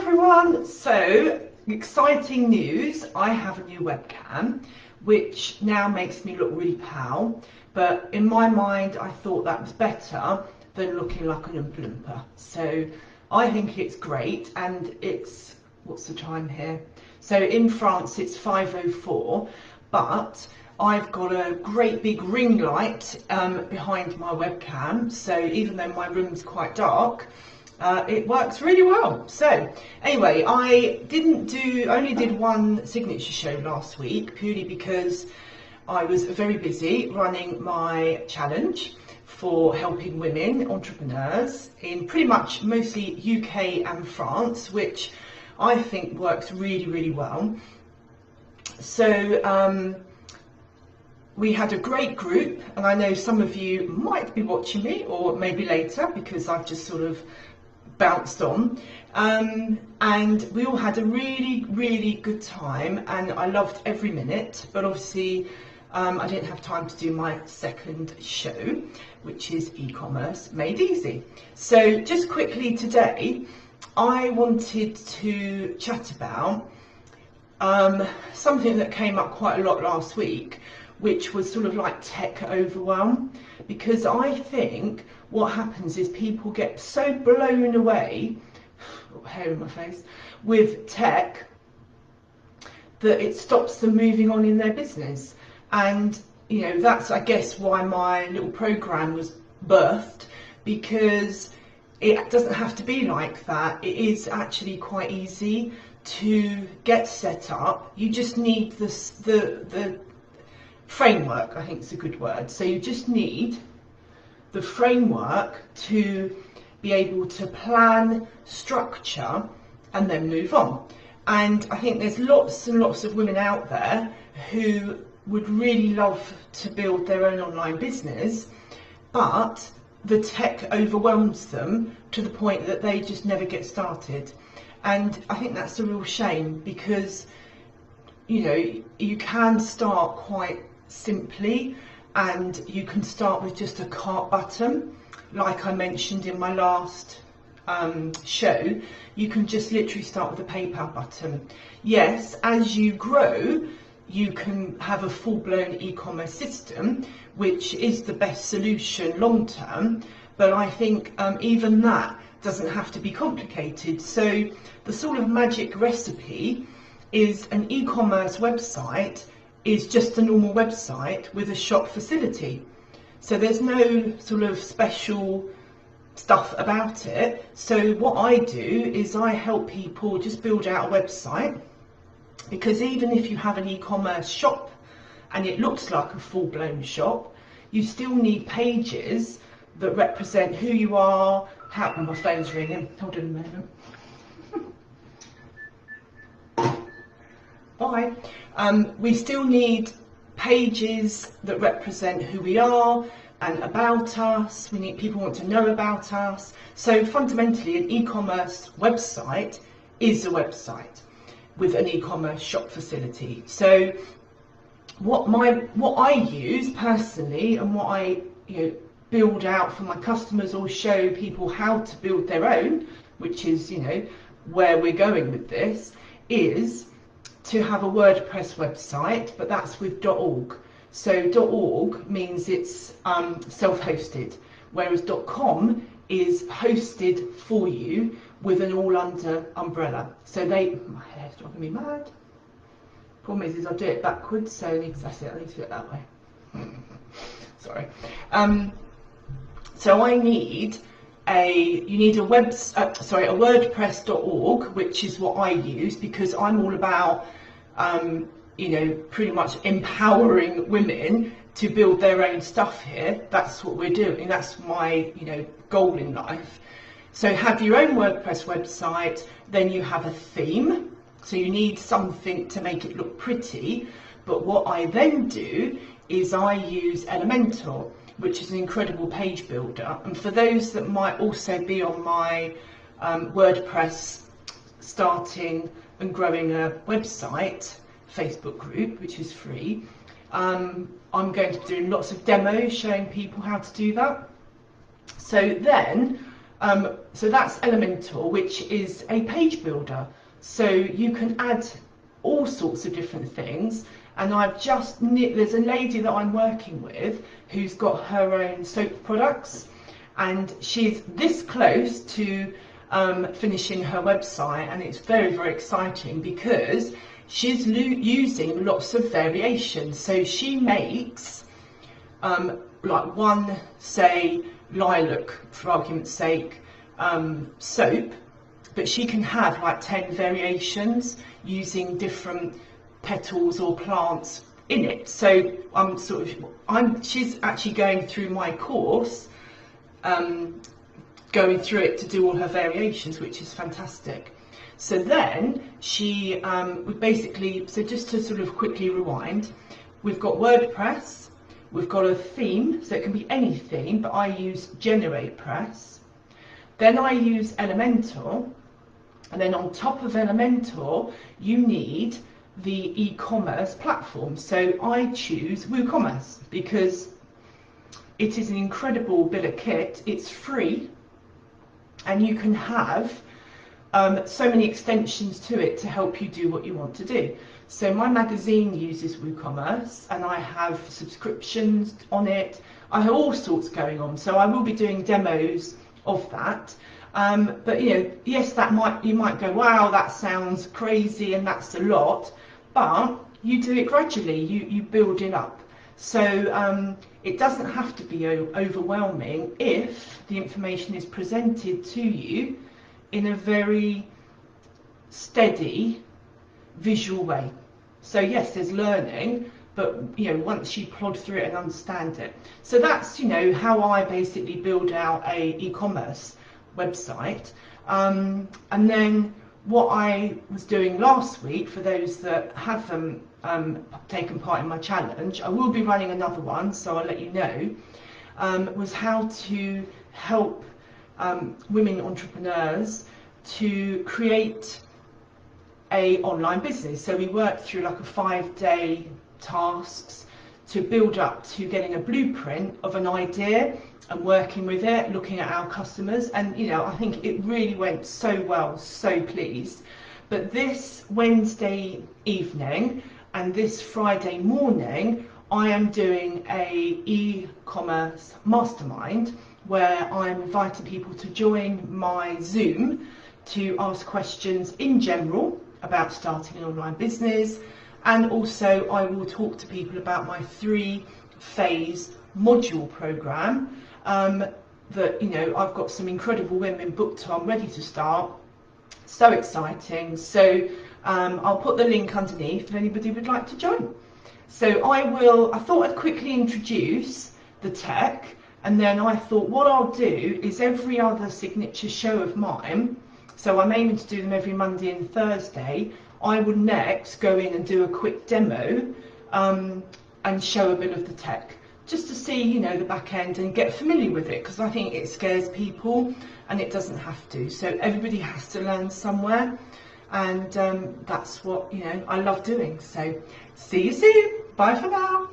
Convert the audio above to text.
everyone, so exciting news. I have a new webcam which now makes me look really pale, but in my mind I thought that was better than looking like an Oompa Loompa. So I think it's great, and it's, what's the time here? So in France it's 5:04, but I've got a great big ring light behind my webcam, so even though my room's quite dark, it works really well. So anyway, I only did one signature show last week, purely because I was very busy running my challenge for helping women entrepreneurs in pretty much mostly UK and France, which I think works really, really well. So we had a great group, and I know some of you might be watching me, or maybe later, because I've just sort of bounced on, and we all had a really, really good time, and I loved every minute. But obviously I didn't have time to do my second show, which is e-commerce made easy. So just quickly today, I wanted to chat about something that came up quite a lot last week, which was sort of like tech overwhelm, because I think what happens is people get so blown away, hair in my face, with tech that it stops them moving on in their business. And you know, that's I guess why my little program was birthed, because it doesn't have to be like that. It is actually quite easy to get set up. You just need the framework, I think is a good word. So you just need the framework to be able to plan, structure, and then move on. And I think there's lots and lots of women out there who would really love to build their own online business, but the tech overwhelms them to the point that they just never get started. And I think that's a real shame, because you know, you can start quite simply, and you can start with just a cart button, like I mentioned in my last show. You can just literally start with a PayPal button. Yes, as you grow, you can have a full-blown e-commerce system, which is the best solution long term, but I think even that doesn't have to be complicated. So the sort of magic recipe is an e-commerce website is just a normal website with a shop facility. So there's no sort of special stuff about it. So what I do is I help people just build out a website, because even if you have an e-commerce shop and it looks like a full-blown shop, you still need pages that represent who you are. How, my phone's ringing, hold on a moment. Bye. We still need pages that represent who we are and about us. We need, people want to know about us. So fundamentally, an e-commerce website is a website with an e-commerce shop facility. So what I use personally, and what I build out for my customers, or show people how to build their own, which is where we're going with this, is to have a WordPress website, but that's with .org. So .org means it's self-hosted, whereas .com is hosted for you with an all-under umbrella. So my hair's driving me mad. Problem is I'll do it backwards, so I need to do it that way. Sorry. So I need a WordPress.org, which is what I use, because I'm all about pretty much empowering women to build their own stuff here. That's what we're doing. That's my goal in life. So have your own WordPress website, then you have a theme. So you need something to make it look pretty. But what I then do is I use Elementor, which is an incredible page builder. And for those that might also be on my WordPress starting and growing a website Facebook group, which is free, I'm going to be doing lots of demos showing people how to do that. So then So that's Elementor, which is a page builder. So you can add all sorts of different things. And there's a lady that I'm working with who's got her own soap products, and she's this close to finishing her website, and it's very, very exciting because she's using lots of variations. So she makes like one, say, lilac, for argument's sake, soap, but she can have like 10 variations using different petals or plants in it. So she's actually going through my course, going through it to do all her variations, which is fantastic. So then she so just to sort of quickly rewind, we've got WordPress, we've got a theme, so it can be any theme, but I use GeneratePress. Then I use Elementor, and then on top of Elementor, you need the e-commerce platform. So I choose WooCommerce because it is an incredible bit of kit. It's free, and you can have so many extensions to it to help you do what you want to do. So my magazine uses WooCommerce, and I have subscriptions on it. I have all sorts going on, so I will be doing demos of that. But yes, you might go, wow, that sounds crazy and that's a lot, but you do it gradually. You build it up. So it doesn't have to be overwhelming if the information is presented to you in a very steady, visual way. So yes, there's learning, but once you plod through it and understand it. So that's how I basically build out a e-commerce website. And then what I was doing last week, for those that haven't taken part in my challenge, I will be running another one, so I'll let you know, was how to help women entrepreneurs to create a online business. So we worked through like a 5-day tasks to build up to getting a blueprint of an idea and working with it, looking at our customers, and I think it really went so well, so pleased. But this Wednesday evening and this Friday morning, I am doing a e-commerce mastermind where I'm inviting people to join my Zoom to ask questions in general about starting an online business, and also I will talk to people about my 3-phase module program that I've got some incredible women booked on, ready to start. So exciting. So I'll put the link underneath if anybody would like to join. So I thought I'd quickly introduce the tech, and then I thought what I'll do is every other signature show of mine, so I'm aiming to do them every Monday and Thursday, I would next go in and do a quick demo and show a bit of the tech, just to see the back end and get familiar with it, because I think it scares people and it doesn't have to. So everybody has to learn somewhere, and that's what I love doing. So see you soon. Bye for now.